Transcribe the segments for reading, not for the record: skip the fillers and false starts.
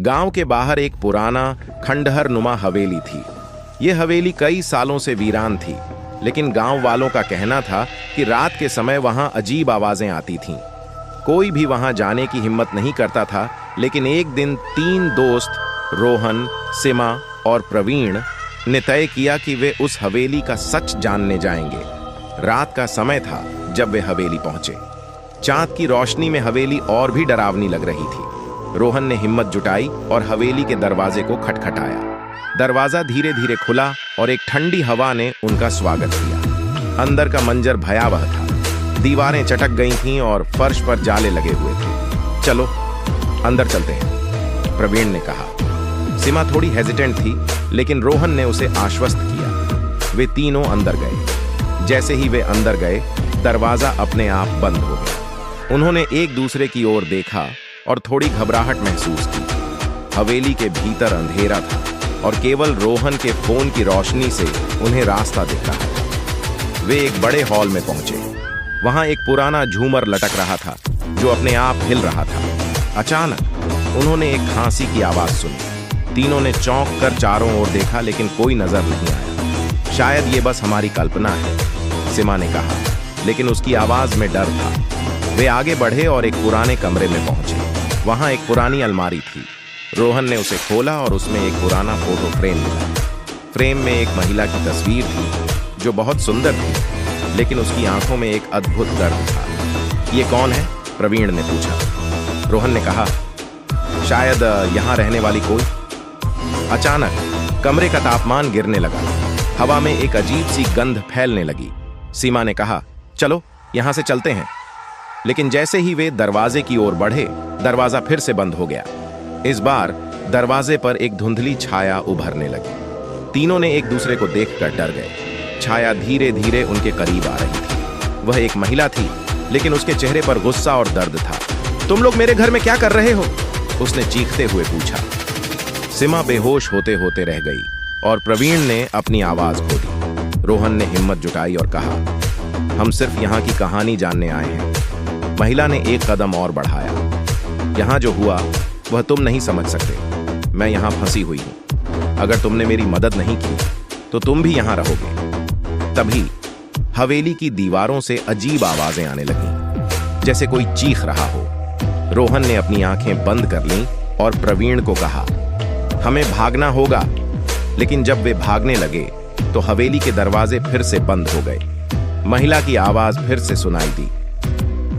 गांव के बाहर एक पुराना खंडहर नुमा हवेली थी। ये हवेली कई सालों से वीरान थी, लेकिन गांव वालों का कहना था कि रात के समय वहां अजीब आवाजें आती थीं। कोई भी वहां जाने की हिम्मत नहीं करता था, लेकिन एक दिन 3 दोस्त रोहन, सीमा और प्रवीण ने तय किया कि वे उस हवेली का सच जानने जाएंगे। रात का समय था जब वे हवेली पहुंचे। चांद की रोशनी में हवेली और भी डरावनी लग रही थी। रोहन ने हिम्मत जुटाई और हवेली के दरवाजे को खटखटाया। दरवाजा धीरे धीरे खुला और एक ठंडी हवा ने उनका स्वागत किया। अंदर का मंजर भयावह था। दीवारें चटक गई थीं और फर्श पर जाले लगे हुए थे। चलो अंदर चलते हैं, प्रवीण ने कहा। सीमा थोड़ी हेजिटेंट थी, लेकिन रोहन ने उसे आश्वस्त किया। वे तीनों अंदर गए। जैसे ही वे अंदर गए, दरवाजा अपने आप बंद हो गया। उन्होंने एक दूसरे की ओर देखा और थोड़ी घबराहट महसूस की। हवेली के भीतर अंधेरा था और केवल रोहन के फोन की रोशनी से उन्हें रास्ता दिख रहा था। वे एक बड़े हॉल में पहुंचे। वहां एक पुराना झूमर लटक रहा था जो अपने आप हिल रहा था। अचानक उन्होंने एक खांसी की आवाज सुनी। तीनों ने चौंक कर चारों ओर देखा, लेकिन कोई नजर नहीं आया। शायद ये बस हमारी कल्पना है, सीमा ने कहा, लेकिन उसकी आवाज में डर था। वे आगे बढ़े और एक पुराने कमरे में पहुंचे। वहां एक पुरानी अलमारी थी। रोहन ने उसे खोला और उसमें एक पुराना फोटो फ्रेम मिला। फ्रेम में एक महिला की तस्वीर थी जो बहुत सुंदर थी, लेकिन उसकी आंखों में एक अद्भुत दर्द था। ये कौन है? प्रवीण ने पूछा। रोहन ने कहा, शायद यहां रहने वाली कोई। अचानक कमरे का तापमान गिरने लगा। हवा में एक अजीब सी गंध फैलने लगी। सीमा ने कहा, चलो यहां से चलते हैं। लेकिन जैसे ही वे दरवाजे की ओर बढ़े, दरवाजा फिर से बंद हो गया। इस बार दरवाजे पर एक धुंधली छाया उभरने लगी। तीनों ने एक दूसरे को देखकर डर गए। छाया धीरे धीरे उनके करीब आ रही थी। वह एक महिला थी, लेकिन उसके चेहरे पर गुस्सा और दर्द था। तुम लोग मेरे घर में क्या कर रहे हो? उसने चीखते हुए पूछा। सीमा बेहोश होते होते रह गई और प्रवीण ने अपनी आवाज खो दी। रोहन ने हिम्मत जुटाई और कहा, हम सिर्फ यहाँ की कहानी जानने आए हैं। महिला ने एक कदम और बढ़ाया। यहाँ जो हुआ वह तुम नहीं समझ सकते। मैं यहाँ फंसी हुई हूँ। अगर तुमने मेरी मदद नहीं की तो तुम भी यहाँ रहोगे। तभी हवेली की दीवारों से अजीब आवाजें आने लगीं, जैसे कोई चीख रहा हो। रोहन ने अपनी आंखें बंद कर लीं और प्रवीण को कहा, हमें भागना होगा। लेकिन जब वे भागने लगे तो हवेली के दरवाजे फिर से बंद हो गए। महिला की आवाज फिर से सुनाई दी,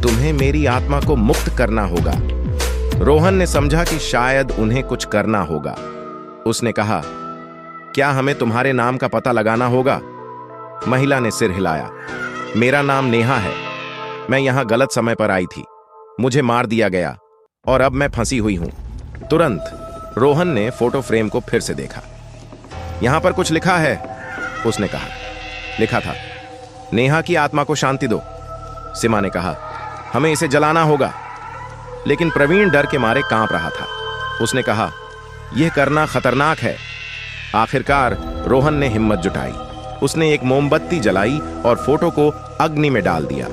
तुम्हें मेरी आत्मा को मुक्त करना होगा। रोहन ने समझा कि शायद उन्हें कुछ करना होगा। उसने कहा, क्या हमें तुम्हारे नाम का पता लगाना होगा? महिला ने सिर हिलाया। मेरा नाम नेहा है। मैं यहां गलत समय पर आई थी। मुझे मार दिया गया और अब मैं फंसी हुई हूं। तुरंत रोहन ने फोटो फ्रेम को फिर से देखा। यहां पर कुछ लिखा है, उसने कहा। लिखा था, नेहा की आत्मा को शांति दो। सीमा ने कहा, हमें इसे जलाना होगा। लेकिन प्रवीण डर के मारे कांप रहा था। उसने कहा, यह करना खतरनाक है। आखिरकार रोहन ने हिम्मत जुटाई। उसने एक मोमबत्ती जलाई और फोटो को अग्नि में डाल दिया।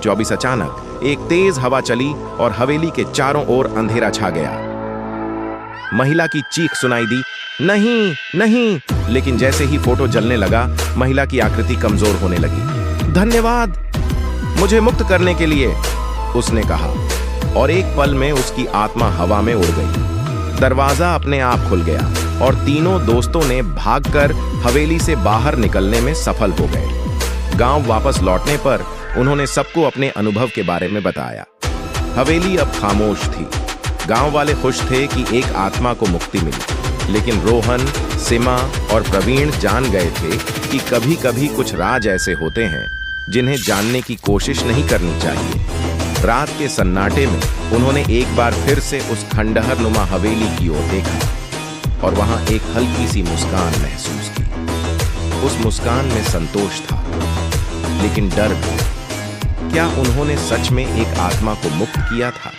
24 अचानक एक तेज हवा चली और हवेली के चारों ओर अंधेरा छा गया। महिला की चीख सुनाई दी, नहीं नहीं। लेकिन जैसे ही फोटो जलने लगा, महिला की आकृति कमजोर होने लगी। धन्यवाद मुझे मुक्त करने के लिए, उसने कहा। और एक पल में उसकी आत्मा हवा में उड़ गई। दरवाजा अपने आप खुल गया और तीनों दोस्तों ने भागकर हवेली से बाहर निकलने में सफल हो गए। गांव वापस लौटने पर उन्होंने सबको अपने अनुभव के बारे में बताया। हवेली अब खामोश थी। गांव वाले खुश थे कि एक आत्मा को मुक्ति मिली, लेकिन रोहन, सीमा और प्रवीण जान गए थे कि कभी कभी कुछ राज ऐसे होते हैं जिन्हें जानने की कोशिश नहीं करनी चाहिए। रात के सन्नाटे में उन्होंने एक बार फिर से उस खंडहर नुमा हवेली की ओर देखा और वहां एक हल्की सी मुस्कान महसूस की। उस मुस्कान में संतोष था, लेकिन डर भी। क्या उन्होंने सच में एक आत्मा को मुक्त किया था,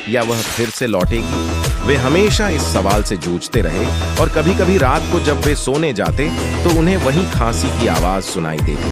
या वह फिर से लौटेगी? वे हमेशा इस सवाल से जूझते रहे और कभी-कभी रात को जब वे सोने जाते तो उन्हें वही खांसी की आवाज सुनाई देती।